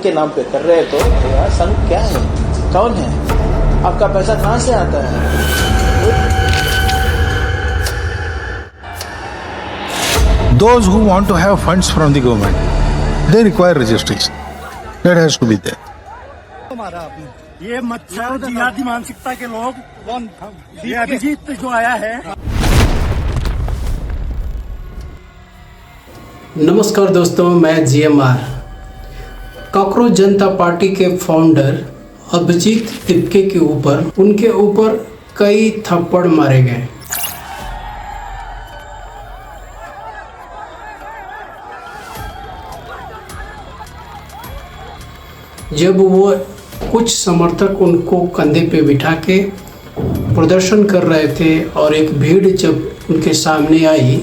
के नाम पे कर रहे तो यार संघ क्या है, कौन है, आपका पैसा कहाँ से आता है? Those who want to have funds from the government, they require registration. That has to be there. ये मच्छर जिहादी मानसिकता के लोग, ये अभिजीत जो आया है। नमस्कार दोस्तों, मैं GMR। कॉकरोच जनता पार्टी के फाउंडर अभिजीत तिपके के ऊपर उनके ऊपर कई थप्पड़ मारे गए। जब वो कुछ समर्थक उनको कंधे पे बिठा के प्रदर्शन कर रहे थे और एक भीड़ जब उनके सामने आई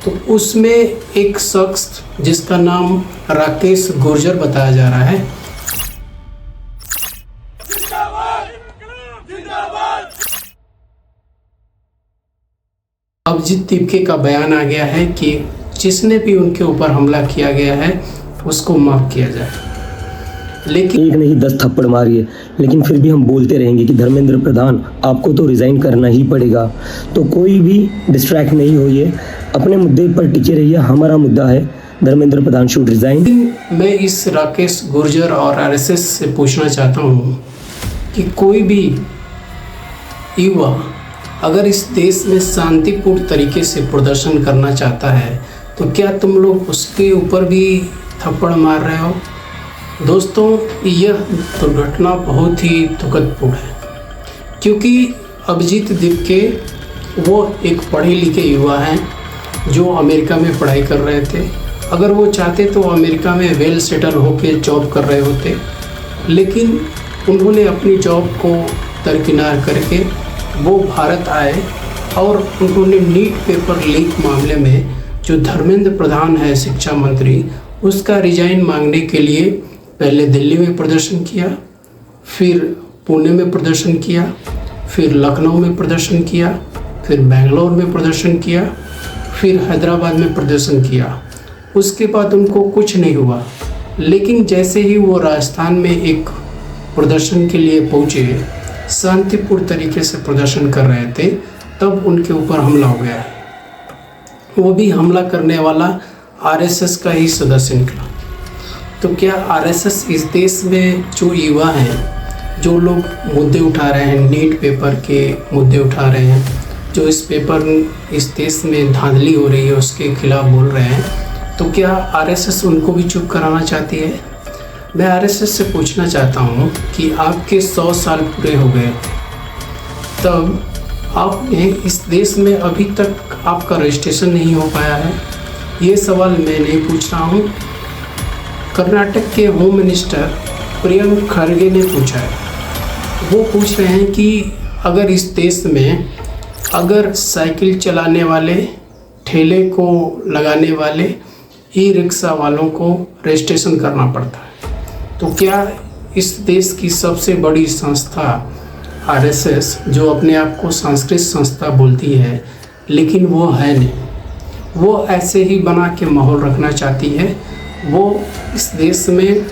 तो उसमें एक शख्स जिसका नाम राकेश गुर्जर बताया जा रहा है, अभिजीत तिपके का बयान आ गया है कि जिसने भी उनके ऊपर हमला किया गया है उसको माफ किया जाए। लेकिन एक नहीं 10 थप्पड़ मारिए, लेकिन फिर भी हम बोलते रहेंगे कि धर्मेंद्र प्रधान आपको तो रिजाइन करना ही पड़ेगा। तो कोई भी डिस्ट्रैक्ट नहीं होइए, अपने मुद्दे पर टिके रहिए। हमारा मुद्दा है धर्मेंद्र प्रधान शुड रिजाइन। मैं इस राकेश गुर्जर और RSS से पूछना चाहता हूँ कि कोई भी युवा अगर इस देश में शांतिपूर्ण तरीके से प्रदर्शन करना चाहता है तो क्या तुम लोग उसके ऊपर भी थप्पड़ मार रहे हो? दोस्तों, यह दुर्घटना बहुत ही दुखदपूर्ण है, क्योंकि अभिजीत तिपके वो एक पढ़े लिखे युवा हैं जो अमेरिका में पढ़ाई कर रहे थे। अगर वो चाहते तो अमेरिका में वेल सेटल होकर जॉब कर रहे होते, लेकिन उन्होंने अपनी जॉब को दरकिनार करके वो भारत आए और उन्होंने नीट पेपर लीक मामले में जो धर्मेंद्र प्रधान है शिक्षा मंत्री, उसका रिजाइन मांगने के लिए पहले दिल्ली में प्रदर्शन किया, फिर पुणे में प्रदर्शन किया, फिर लखनऊ में प्रदर्शन किया, फिर बेंगलोर में प्रदर्शन किया, फिर हैदराबाद में प्रदर्शन किया। उसके बाद उनको कुछ नहीं हुआ, लेकिन जैसे ही वो राजस्थान में एक प्रदर्शन के लिए पहुँचे, शांतिपूर्ण तरीके से प्रदर्शन कर रहे थे, तब उनके ऊपर हमला हो गया। वो भी हमला करने वाला RSS का ही सदस्य निकला। तो क्या RSS इस देश में जो युवा हैं, जो लोग मुद्दे उठा रहे हैं, नीट पेपर के मुद्दे उठा रहे हैं, जो इस देश में धांधली हो रही है उसके खिलाफ बोल रहे हैं, तो क्या RSS उनको भी चुप कराना चाहती है? मैं RSS से पूछना चाहता हूँ कि आपके 100 साल पूरे हो गए, तब आपने इस देश में अभी तक आपका रजिस्ट्रेशन नहीं हो पाया है। ये सवाल मैं नहीं पूछ रहा हूँ, कर्नाटक के होम मिनिस्टर प्रियंक खरगे ने पूछा है। वो पूछ रहे हैं कि अगर इस देश में अगर साइकिल चलाने वाले, ठेले को लगाने वाले, ई-रिक्शा वालों को रजिस्ट्रेशन करना पड़ता है, तो क्या इस देश की सबसे बड़ी संस्था RSS, जो अपने आप को सांस्कृतिक संस्था बोलती है लेकिन वो है नहीं, वो ऐसे ही बना के माहौल रखना चाहती है, वो इस देश में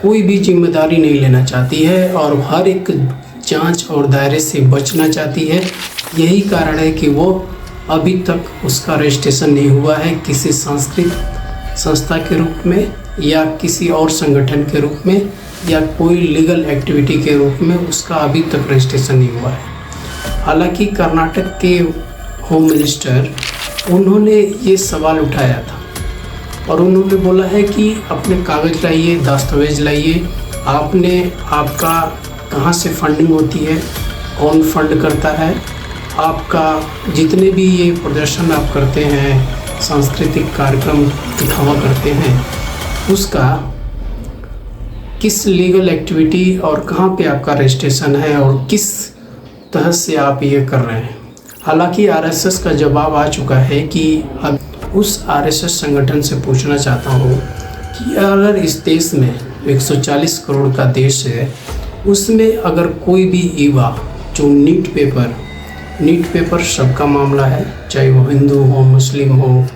कोई भी जिम्मेदारी नहीं लेना चाहती है और हर एक जांच और दायरे से बचना चाहती है। यही कारण है कि वो अभी तक उसका रजिस्ट्रेशन नहीं हुआ है किसी सांस्कृतिक संस्था के रूप में या किसी और संगठन के रूप में या कोई लीगल एक्टिविटी के रूप में, उसका अभी तक रजिस्ट्रेशन नहीं हुआ है। हालांकि कर्नाटक के होम मिनिस्टर उन्होंने ये सवाल उठाया था और उन्होंने बोला है कि अपने कागज़ लाइए, दस्तावेज लाइए, आपका कहाँ से फंडिंग होती है, कौन फंड करता है, आपका जितने भी ये प्रदर्शन आप करते हैं, सांस्कृतिक कार्यक्रम दिखावा करते हैं, उसका किस लीगल एक्टिविटी और कहाँ पे आपका रजिस्ट्रेशन है और किस तरह से आप ये कर रहे हैं। हालांकि RSS का जवाब आ चुका है कि अब उस RSS संगठन से पूछना चाहता हूँ कि अगर इस देश में 140 करोड़ का देश है, उसमें अगर कोई भी युवा जो नीट पेपर सबका मामला है, चाहे वो हिंदू हो, मुस्लिम हो,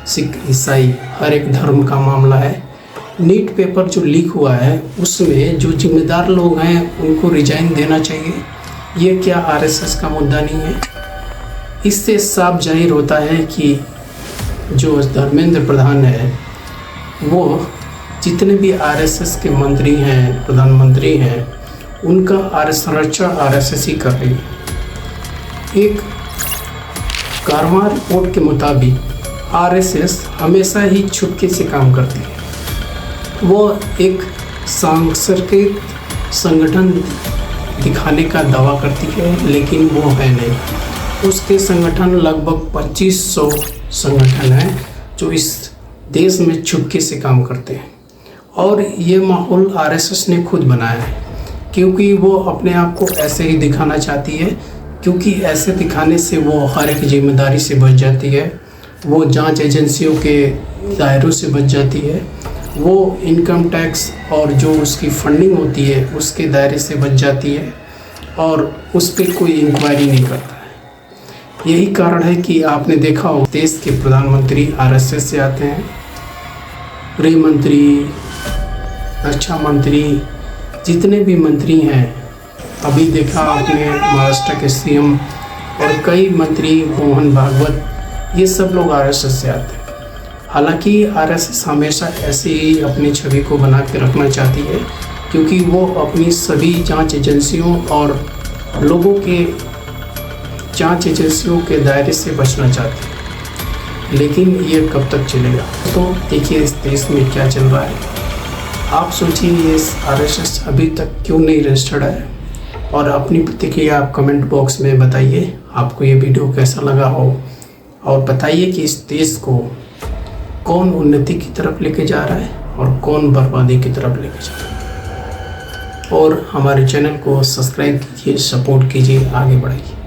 सिख, ईसाई, हर एक धर्म का मामला है। नीट पेपर जो लीक हुआ है उसमें जो जिम्मेदार लोग हैं उनको रिजाइन देना चाहिए। ये क्या आरएसएस का मुद्दा नहीं है? इससे साफ जाहिर होता है कि जो धर्मेंद्र प्रधान है वो जितने भी आरएसएस के मंत्री हैं, प्रधानमंत्री हैं, उनका संरक्षण आरएसएस ही कर रही है। एक कारवां रिपोर्ट के मुताबिक आरएसएस हमेशा ही छुपके से काम करती है। वो एक सांस्कृतिक संगठन दिखाने का दावा करती है, लेकिन वो है नहीं। उसके संगठन लगभग 2500 संगठन हैं जो इस देश में छुपके से काम करते हैं। और ये माहौल आरएसएस ने खुद बनाया है, क्योंकि वो अपने आप को ऐसे ही दिखाना चाहती है, क्योंकि ऐसे दिखाने से वो हर एक जिम्मेदारी से बच जाती है, वो जांच एजेंसियों के दायरों से बच जाती है, वो इनकम टैक्स और जो उसकी फंडिंग होती है उसके दायरे से बच जाती है और उस पर कोई इंक्वायरी नहीं करता है। यही कारण है कि आपने देखा हो देश के प्रधानमंत्री आरएसएस से आते हैं, गृह मंत्री, रक्षा मंत्री, जितने भी मंत्री हैं, अभी देखा आपने महाराष्ट्र के सीएम और कई मंत्री, मोहन भागवत, ये सब लोग आरएसएस से आते हैं। हालांकि आरएसएस हमेशा ऐसे ही अपनी छवि को बना के रखना चाहती है, क्योंकि वो अपनी सभी जांच एजेंसियों और लोगों के जांच एजेंसियों के दायरे से बचना चाहती है। लेकिन ये कब तक चलेगा? तो देखिए इस देश में क्या चल रहा है। आप सोचिए ये आरएसएस अभी तक क्यों नहीं रजिस्टर्ड है? और अपनी प्रतिक्रिया आप कमेंट बॉक्स में बताइए। आपको ये वीडियो कैसा लगा हो, और बताइए कि इस देश को कौन उन्नति की तरफ लेके जा रहा है और कौन बर्बादी की तरफ लेके जा रहा है। और हमारे चैनल को सब्सक्राइब कीजिए, सपोर्ट कीजिए, आगे बढ़ाइए।